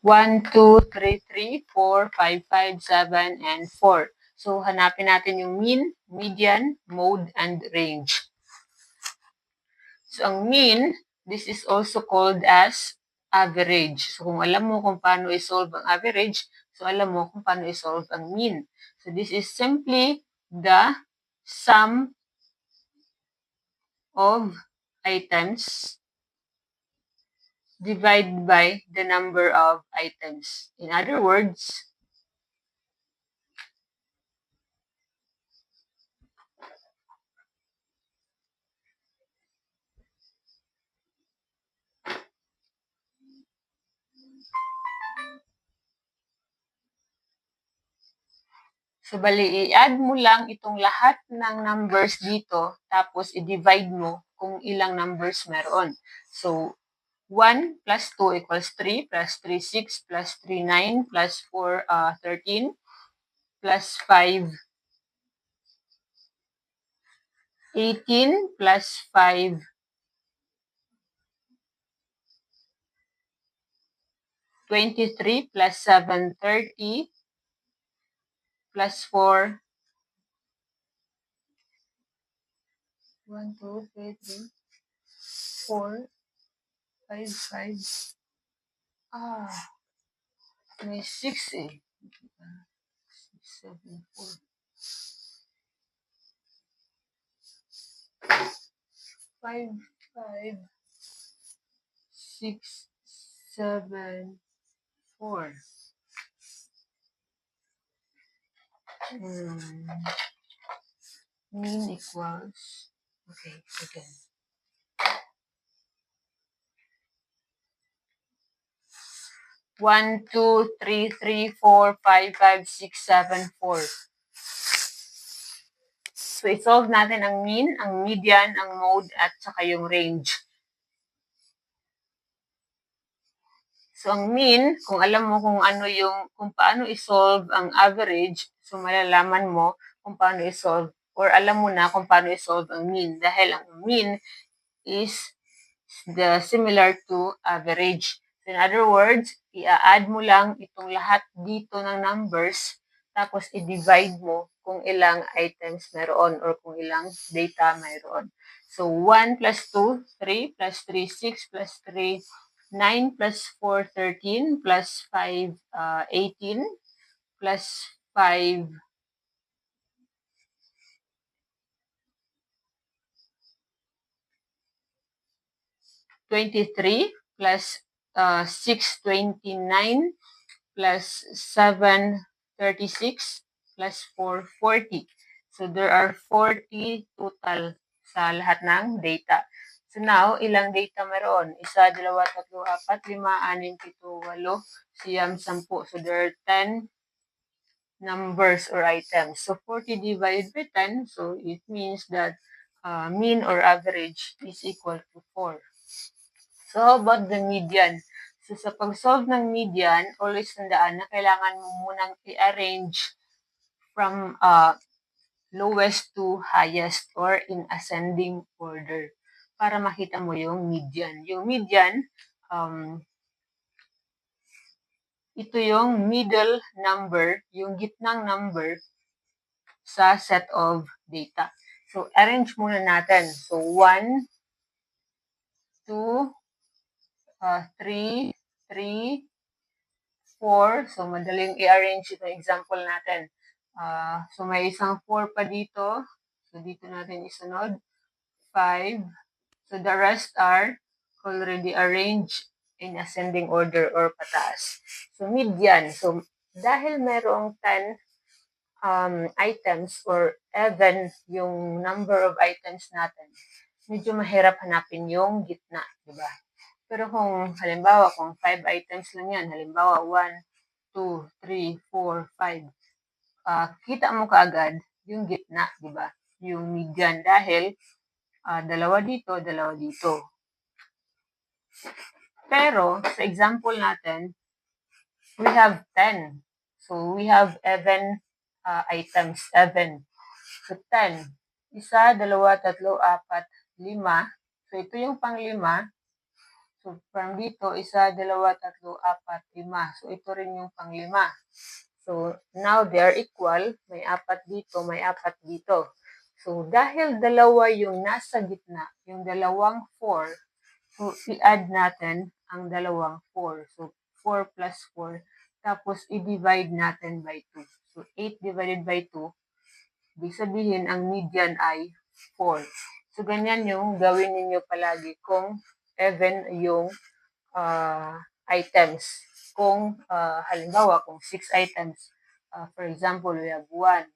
1, 2, 3, 3, 4, 5, 5, 7, and 4. So, hanapin natin yung mean, median, mode, and range. So, ang mean, this is also called as average. So, kung alam mo kung paano i-solve ang average, so alam mo kung paano i-solve ang mean. So, this is simply the sum of items divided by the number of items. In other words, so bali, i-add mo lang itong lahat ng numbers dito, tapos i-divide mo kung ilang numbers meron. So, 1 plus 2 equals 3, plus 3, 6, plus 3, 9, plus 4, 13, plus 5, 18, plus 5, 23, plus 7, 30, plus 4, 1, 2, 3, 3, 4, 5, 5, may 6 eh. 6, 7, 4. 5, 5, 6, 7, 4. Mean equals, okay, again. 1, 2, 3, 3, 4, 5, 5, 6, 7, 4. So, i-solve natin ang mean, ang median, ang mode, at saka yung range. So, ang mean, kung alam mo kung paano i-solve ang average, so malalaman mo kung paano i-solve, or alam mo na kung paano i-solve ang mean. Dahil ang mean is similar to average. So, in other words, i-add mo lang itong lahat dito ng numbers, tapos i-divide mo kung ilang items meron or kung ilang data meron. So, 1 plus 2, 3, plus 3, 6, plus 3, 9, plus 4, 13, plus 5, 18, plus 5, 23, plus 6, 29, plus 7, 36, plus 4, 40. So, there are 40 total sa lahat ng data. So, now, ilang data meron? 1, 2, 3, 4, 5, 6, 7, 8, 9, 10. So, there are 10 numbers or items. So, 40 divided by 10, so it means that mean or average is equal to 4. So, how about the median? So, sa pag-solve ng median, always tandaan na kailangan mo munang i-arrange from lowest to highest or in ascending order para makita mo yung median. Yung median, ito yung middle number, yung gitnang number sa set of data. So, arrange muna natin. So, 1, 2, 3, 3, 4. So, madaling i-arrange itong example natin. So, may isang 4 pa dito. So, dito natin isunod. 5. So, the rest are already arranged in ascending order or pataas. So, median. So, dahil merong 10 items or even yung number of items natin, medyo mahirap hanapin yung gitna, di ba? Pero kung halimbawa, kung 5 items lang yan, halimbawa 1, 2, 3, 4, 5, kita mo kaagad yung gitna, di ba? Yung median dahil dalawa dito, dalawa dito. Pero sa example natin, we have 10. So we have even items, even. So 10. 1, 2, 3, 4, 5. So ito yung pang-5. So from dito, 1, 2, 3, 4, 4, 5. So, ito rin yung pang-5. So, now they are equal. May 4 dito, may 4 dito. So, dahil dalawa yung nasa gitna, yung dalawang 4, so, i-add natin ang dalawang 4. So, 4 plus 4. Tapos, i-divide natin by 2. So, 8 divided by 2. Ibig sabihin, ang median ay 4. So, ganyan yung gawin ninyo palagi kung even yung items. Kung halimbawa, kung 6 items, for example, we have 1,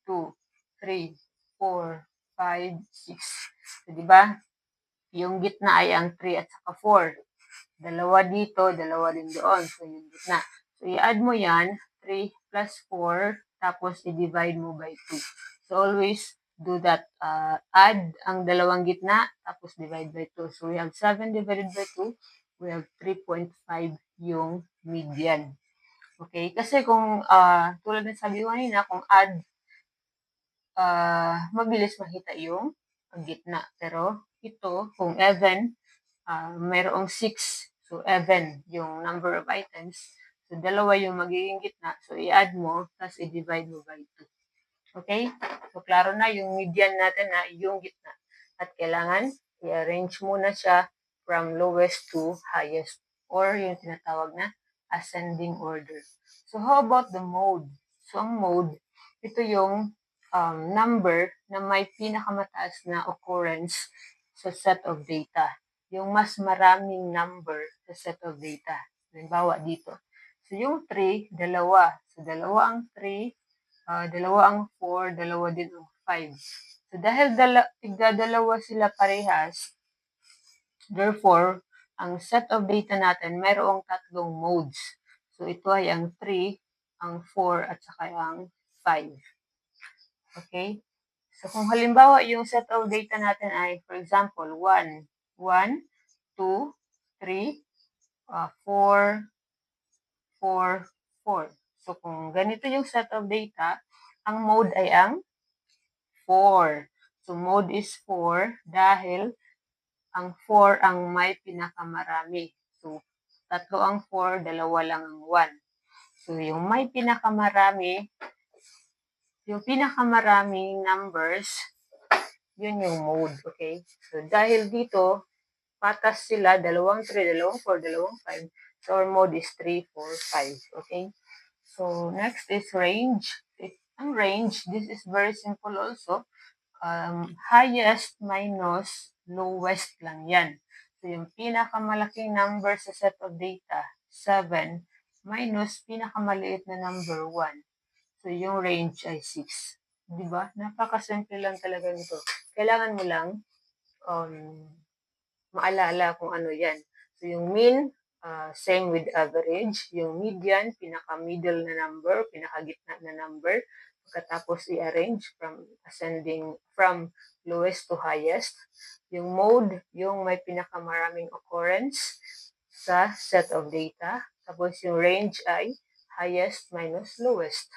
2, 3, 4, 5, 6. So, di ba? Yung gitna ay ang 3 at saka 4. Dalawa dito, dalawa din doon. So, yung gitna. So, i-add mo yan, 3 plus 4, tapos i-divide mo by 2. So, always do that. Add ang dalawang gitna, tapos divide by 2. So, we have 7 divided by 2. We have 3.5 yung median. Okay? Kasi kung, tulad ng sabi ko kanina, kung add, mabilis makita yung gitna. Pero, ito, kung even, mayroong 6. So, even yung number of items. So, dalawa yung magiging gitna. So, i-add mo, tapos i-divide mo by 2. Okay? So, klaro na yung median natin na yung gitna. At kailangan i-arrange muna siya from lowest to highest or yung tinatawag na ascending order. So, how about the mode? So, ang mode, ito yung number na may pinakamataas na occurrence sa set of data. Yung mas maraming number sa set of data. Halimbawa dito. So, yung 3, dalawa. So, dalawa ang 3, dalawa ang 4, dalawa din ang 5. So, dahil tigdadalawa sila parehas, therefore, ang set of data natin, mayroong 3 modes. So, ito ay ang 3, ang 4, at saka ang 5. Okay? So, kung halimbawa, yung set of data natin ay, for example, 1, 2, 3, 4, 4, 4. So, kung ganito yung set of data, ang mode ay ang 4. So, mode is 4 dahil ang 4 ang may pinakamarami. So, 3 ang 4, dalawa lang ang 1. So, yung may pinakamarami, yung pinakamaraming numbers, yun yung mode, okay? So, dahil dito, patas sila, dalawang 3, dalawang 4, dalawang 5. So, our mode is 3, 4, 5, okay? So, next is range. Ang range, this is very simple also. Highest minus lowest lang yan. So, yung pinakamalaking number sa set of data, 7, minus pinakamaliit na number 1. So, yung range ay 6. Diba? Napakasimple lang talaga nito. Kailangan mo lang maalala kung ano yan. So, yung mean, same with average. Yung median, pinaka-middle na number, pinaka-gitna na number. Pagkatapos i-arrange from lowest to highest. Yung mode, yung may pinakamaraming occurrence sa set of data. Tapos yung range ay highest minus lowest.